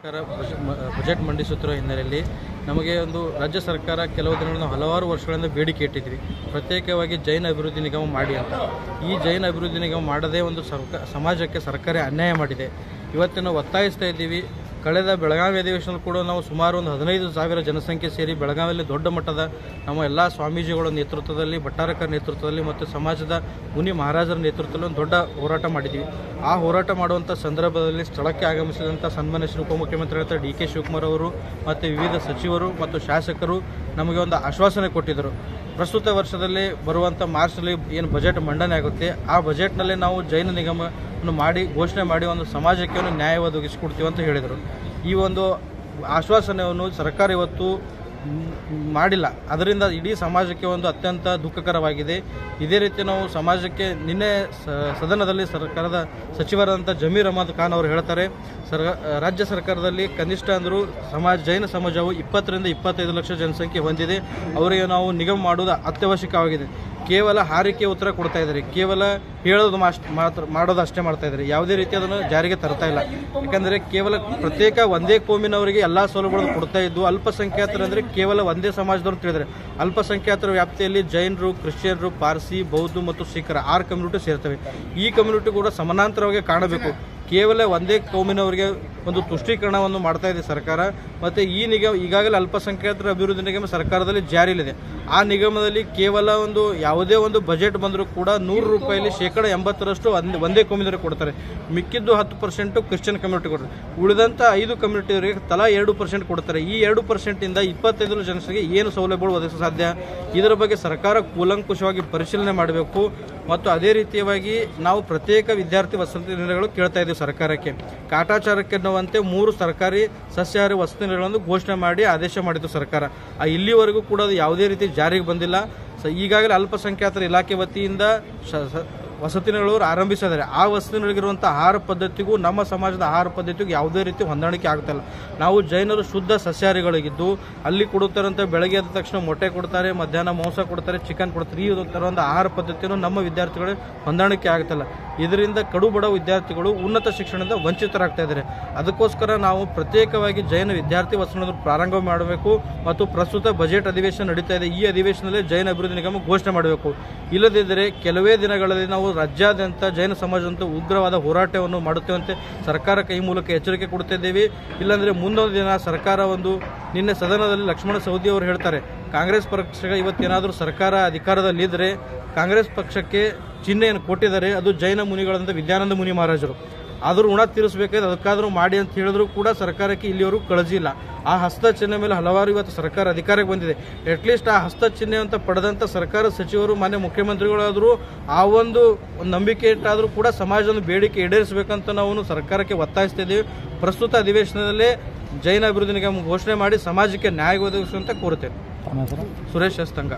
Budget ಮಂಡಿಸುತ್ತಿರುವ ಹಿನ್ನೆಲೆಯಲ್ಲಿ ನಮಗೆ ಒಂದು ರಾಜ್ಯ ಸರ್ಕಾರ ಕೆಲವು ದಿನಗಳನ್ನು ಹಲವಾರು ವರ್ಷಗಳಿಂದ ಬೇಡಿಕೆ ಇಟ್ಟಿದ್ವಿ. ಪ್ರತ್ಯೇಕವಾಗಿ ಜೈನ ಅಭಿವೃದ್ಧಿ ನಿಗಮ ಮಾಡಿ ಅಂತ. ಈ ಜೈನ ಅಭಿವೃದ್ಧಿ ನಿಗಮ ಮಾಡದೇ ಒಂದು ಸಮಾಜಕ್ಕೆ ಸರ್ಕಾರ ಅನ್ಯಾಯ ಮಾಡಿದೆ. ಇವತ್ತು ನಾವು ಒತ್ತಾಯಿಸ್ತಾ ಇದ್ದೀವಿ. ಕಳೆದ ಬೆಳಗಾವಿ ಅಧಿವೇಶನದಲ್ಲಿ ಕೂಡ ನಾವು ಸುಮಾರು ಒಂದು 15,000 ಜನಸಂಖ್ಯೆ ಸೇರಿ ಬೆಳಗಾವಿಯಲ್ಲಿ ದೊಡ್ಡ ಮಟ್ಟದ ನಮ್ಮ ಎಲ್ಲ ಸ್ವಾಮೀಜಿಗಳ ನೇತೃತ್ವದಲ್ಲಿ, ಭಟ್ಟಾರಕರ ನೇತೃತ್ವದಲ್ಲಿ ಮತ್ತು ಸಮಾಜದ ಮುನಿ ಮಹಾರಾಜರ ನೇತೃತ್ವದಲ್ಲಿ ಒಂದು ದೊಡ್ಡ ಹೋರಾಟ ಮಾಡಿದ್ದೀವಿ. ಆ ಹೋರಾಟ ಮಾಡುವಂಥ ಸಂದರ್ಭದಲ್ಲಿ ಸ್ಥಳಕ್ಕೆ ಆಗಮಿಸಿದಂಥ ಸನ್ಮಾನ್ಯ ಶ್ರೀ ಉಪಮುಖ್ಯಮಂತ್ರಿಗಳಾದ ಡಿ.ಕೆ. ಶಿವಕುಮಾರ್ ಅವರು ಮತ್ತು ವಿವಿಧ ಸಚಿವರು ಮತ್ತು ಶಾಸಕರು ನಮಗೆ ಒಂದು ಆಶ್ವಾಸನೆ ಕೊಟ್ಟಿದ್ದರು. ಪ್ರಸ್ತುತ ವರ್ಷದಲ್ಲಿ ಬರುವಂಥ ಮಾರ್ಚ್ನಲ್ಲಿ ಏನು ಬಜೆಟ್ ಮಂಡನೆ ಆಗುತ್ತೆ, ಆ ಬಜೆಟ್ನಲ್ಲಿ ನಾವು ಜೈನ ನಿಗಮವನ್ನು ಮಾಡಿ ಘೋಷಣೆ ಮಾಡಿ ಒಂದು ಸಮಾಜಕ್ಕೆ ಒಂದು ನ್ಯಾಯ ಒದಗಿಸಿಕೊಡ್ತೀವಿ ಅಂತ ಹೇಳಿದರು. ಈ ಒಂದು ಆಶ್ವಾಸನೆಯನ್ನು ಸರ್ಕಾರ ಇವತ್ತು ಮಾಡಿಲ್ಲ. ಅದರಿಂದ ಇಡೀ ಸಮಾಜಕ್ಕೆ ಒಂದು ಅತ್ಯಂತ ದುಃಖಕರವಾಗಿದೆ. ಇದೇ ರೀತಿ ನಾವು ಸಮಾಜಕ್ಕೆ ನಿನ್ನೆ ಸದನದಲ್ಲಿ ಸರ್ಕಾರದ ಸಚಿವರಾದಂಥ ಜಮೀರ್ ಅಹಮದ್ ಖಾನ್ ಅವರು ಹೇಳ್ತಾರೆ, ರಾಜ್ಯ ಸರ್ಕಾರದಲ್ಲಿ ಕನಿಷ್ಠ ಅಂದರೂ ಜೈನ ಸಮಾಜವು 20 ರಿಂದ 25 ಲಕ್ಷ ಜನಸಂಖ್ಯೆ ಹೊಂದಿದೆ. ಅವರಿಗೆ ನಾವು ನಿಗಮ ಮಾಡುವುದು ಅತ್ಯವಶ್ಯಕವಾಗಿದೆ. ಕೇವಲ ಹಾರಿಕೆ ಉತ್ತರ ಕೊಡ್ತಾ ಇದ್ದಾರೆ. ಕೇವಲ ಹೇಳೋದು ಮಾಡೋದು ಅಷ್ಟೇ ಮಾಡ್ತಾ ಇದ್ದಾರೆ. ಯಾವುದೇ ರೀತಿ ಅದನ್ನು ಜಾರಿಗೆ ತರ್ತಾ ಇಲ್ಲ. ಯಾಕಂದರೆ ಕೇವಲ ಪ್ರತ್ಯೇಕ ಒಂದೇ ಕೋಮಿನವರಿಗೆ ಎಲ್ಲ ಸೌಲಭ್ಯಗಳನ್ನು ಕೊಡ್ತಾ ಇದ್ದು, ಅಲ್ಪಸಂಖ್ಯಾತರು ಅಂದರೆ ಕೇವಲ ಒಂದೇ ಸಮಾಜದವರು ತಿಳಿದರೆ, ಅಲ್ಪಸಂಖ್ಯಾತರ ವ್ಯಾಪ್ತಿಯಲ್ಲಿ ಜೈನರು, ಕ್ರಿಶ್ಚಿಯನ್ರು, ಪಾರ್ಸಿ, ಬೌದ್ಧ ಮತ್ತು ಸಿಖ್ಖರ 6 ಕಮ್ಯುನಿಟಿ ಸೇರ್ತವೆ. ಈ ಕಮ್ಯುನಿಟಿ ಕೂಡ ಸಮಾನಾಂತರವಾಗಿ ಕಾಣಬೇಕು. ಕೇವಲ ಒಂದೇ ಕೋಮಿನವರಿಗೆ ಒಂದು ತುಷ್ಟೀಕರಣವನ್ನು ಮಾಡ್ತಾ ಇದೆ ಸರ್ಕಾರ. ಮತ್ತು ಈ ನಿಗಮ ಈಗಾಗಲೇ ಅಲ್ಪಸಂಖ್ಯಾತರ ಅಭಿವೃದ್ಧಿ ನಿಗಮ ಸರ್ಕಾರದಲ್ಲಿ ಜಾರಿಯಲ್ಲಿದೆ. ಆ ನಿಗಮದಲ್ಲಿ ಕೇವಲ ಒಂದು ಯಾವುದೇ ಒಂದು ಬಜೆಟ್ ಬಂದರೂ ಕೂಡ 100 ರೂಪಾಯಿಲಿ 80% ಒಂದೇ ಕೋಮಿನವರಿಗೆ ಕೊಡ್ತಾರೆ. ಮಿಕ್ಕಿದ್ದು 10% ಕ್ರಿಶ್ಚಿಯನ್ ಕಮ್ಯುನಿಟಿ ಕೊಡ್ತಾರೆ. ಉಳಿದಂಥ 5 ಕಮ್ಯುನಿಟಿಯವರಿಗೆ ತಲಾ 2% ಕೊಡ್ತಾರೆ. ಈ 2% ಇಂದ 25 ಜನರಿಗೆ ಏನು ಸೌಲಭ್ಯಗಳು ಒದಗಿಸಲು ಸಾಧ್ಯ? ಇದರ ಬಗ್ಗೆ ಸರ್ಕಾರ ಕೂಲಂಕುಷವಾಗಿ ಪರಿಶೀಲನೆ ಮಾಡಬೇಕು. ಮತ್ತು ಅದೇ ರೀತಿಯಾಗಿ ನಾವು ಪ್ರತ್ಯೇಕ ವಿದ್ಯಾರ್ಥಿ ವಸತಿ ನಿಲಯಗಳು ಕೇಳ್ತಾ ಇದ್ದೀವಿ ಸರ್ಕಾರಕ್ಕೆ. ಕಾಟಾಚಾರಕ್ಕೆ ಎನ್ನುವಂತೆ 3 ಸರ್ಕಾರಿ ಸಸ್ಯಾಹಾರಿ ವಸತಿ ನಿಲಯಗಳನ್ನು ಘೋಷಣೆ ಮಾಡಿ ಆದೇಶ ಮಾಡಿದ್ದು ಸರ್ಕಾರ. ಇಲ್ಲಿವರೆಗೂ ಕೂಡ ಅದು ಯಾವುದೇ ರೀತಿ ಜಾರಿಗೆ ಬಂದಿಲ್ಲ. ಈಗಾಗಲೇ ಅಲ್ಪಸಂಖ್ಯಾತರ ಇಲಾಖೆ ವತಿಯಿಂದ ವಸತಿ ನಿಲಯಗಳು ಆರಂಭಿಸಿದ್ದಾರೆ. ಆ ವಸತಿ ನಿಲಯಗಿರುವಂಥ ಆಹಾರ ಪದ್ಧತಿಗೂ ನಮ್ಮ ಸಮಾಜದ ಆಹಾರ ಪದ್ಧತಿಗೂ ಯಾವುದೇ ರೀತಿ ಹೊಂದಾಣಿಕೆ ಆಗ್ತಾಯಿಲ್ಲ. ನಾವು ಜೈನರು ಶುದ್ಧ ಸಸ್ಯಾಹಾರಿಗಳಿಗಿದ್ದು ಅಲ್ಲಿ ಕೊಡುತ್ತಾರಂತ ಬೆಳಗ್ಗೆ ಎದ್ದ ತಕ್ಷಣ ಮೊಟ್ಟೆ ಕೊಡ್ತಾರೆ, ಮಧ್ಯಾಹ್ನ ಮಾಂಸ ಕೊಡ್ತಾರೆ, ಚಿಕನ್ ಕೊಡ್ತಾರೆ. ಈ ಥರದ ಆಹಾರ ಪದ್ಧತಿಯನ್ನು ನಮ್ಮ ವಿದ್ಯಾರ್ಥಿಗಳು ಹೊಂದಾಣಿಕೆ ಆಗ್ತಿಲ್ಲ. ಇದರಿಂದ ಕಡು ಬಡ ವಿದ್ಯಾರ್ಥಿಗಳು ಉನ್ನತ ಶಿಕ್ಷಣದಿಂದ ವಂಚಿತರಾಗ್ತಾ ಇದ್ದಾರೆ. ಅದಕ್ಕೋಸ್ಕರ ನಾವು ಪ್ರತ್ಯೇಕವಾಗಿ ಜೈನ ವಿದ್ಯಾರ್ಥಿ ವಸತಿ ಪ್ರಾರಂಭ ಮಾಡಬೇಕು. ಮತ್ತು ಪ್ರಸ್ತುತ ಬಜೆಟ್ ಅಧಿವೇಶನ ನಡೀತಾ ಇದೆ. ಈ ಅಧಿವೇಶನದಲ್ಲಿ ಜೈನ ಅಭಿವೃದ್ಧಿ ನಿಗಮ ಘೋಷಣೆ ಮಾಡಬೇಕು. ಇಲ್ಲದಿದ್ದರೆ ಕೆಲವೇ ದಿನಗಳಲ್ಲಿ ನಾವು ರಾಜ್ಯಾದ್ಯಂತ ಜೈನ ಸಮಾಜದಂತ ಉಗ್ರವಾದ ಹೋರಾಟವನ್ನು ಮಾಡುತ್ತೇವಂತೆ ಸರ್ಕಾರಕ್ಕೆ ಈ ಮೂಲಕ ಎಚ್ಚರಿಕೆ ಕೊಡ್ತಿದ್ದೇವೆ. ಇಲ್ಲಾಂದರೆ ಮುಂದೊಂದು ದಿನ ಸರ್ಕಾರ ನಿನ್ನೆ ಸದನದಲ್ಲಿ ಲಕ್ಷ್ಮಣ ಸವದಿ ಅವರು ಹೇಳ್ತಾರೆ, ಕಾಂಗ್ರೆಸ್ ಪಕ್ಷ ಇವತ್ತೇನಾದರೂ ಸರ್ಕಾರ ಅಧಿಕಾರದಲ್ಲಿದ್ದರೆ ಕಾಂಗ್ರೆಸ್ ಪಕ್ಷಕ್ಕೆ ಚಿಹ್ನೆಯನ್ನು ಕೊಟ್ಟಿದ್ದಾರೆ, ಅದು ಜೈನ ಮುನಿಗಳಂತ ವಿದ್ಯಾನಂದ ಮುನಿ ಮಹಾರಾಜರು. ಆದರೂ ಋಣ ತೀರಿಸಬೇಕಾದ್ರೆ ಅದಕ್ಕಾದರೂ ಮಾಡಿ ಅಂತ ಹೇಳಿದ್ರು ಕೂಡ ಸರ್ಕಾರಕ್ಕೆ ಇಲ್ಲಿವರೆಗೂ ಕಳಿಸಿಲ್ಲ. ಆ ಹಸ್ತ ಚಿಹ್ನೆ ಮೇಲೆ ಹಲವಾರು ಇವತ್ತು ಸರ್ಕಾರ ಅಧಿಕಾರಕ್ಕೆ ಬಂದಿದೆ. ಅಟ್ಲೀಸ್ಟ್ ಆ ಹಸ್ತ ಚಿಹ್ನೆ ಅಂತ ಪಡೆದಂಥ ಸರ್ಕಾರ ಸಚಿವರು ಮಾನ್ಯ ಮುಖ್ಯಮಂತ್ರಿಗಳಾದರೂ ಆ ಒಂದು ನಂಬಿಕೆ ಇಟ್ಟಾದರೂ ಕೂಡ ಸಮಾಜದ ಬೇಡಿಕೆ ಈಡೇರಿಸಬೇಕಂತ ನಾವು ಸರ್ಕಾರಕ್ಕೆ ಒತ್ತಾಯಿಸ್ತಾ ಇದ್ದೀವಿ. ಪ್ರಸ್ತುತ ಅಧಿವೇಶನದಲ್ಲೇ ಜೈನ ಅಭಿವೃದ್ಧಿ ನಿಗಮ ಘೋಷಣೆ ಮಾಡಿ ಸಮಾಜಕ್ಕೆ ನ್ಯಾಯ ಒದಗಿಸುವಂತ ಕೋರುತ್ತೇವೆ. ಸುರೇಶ್ ಅಸ್ತಂಗ.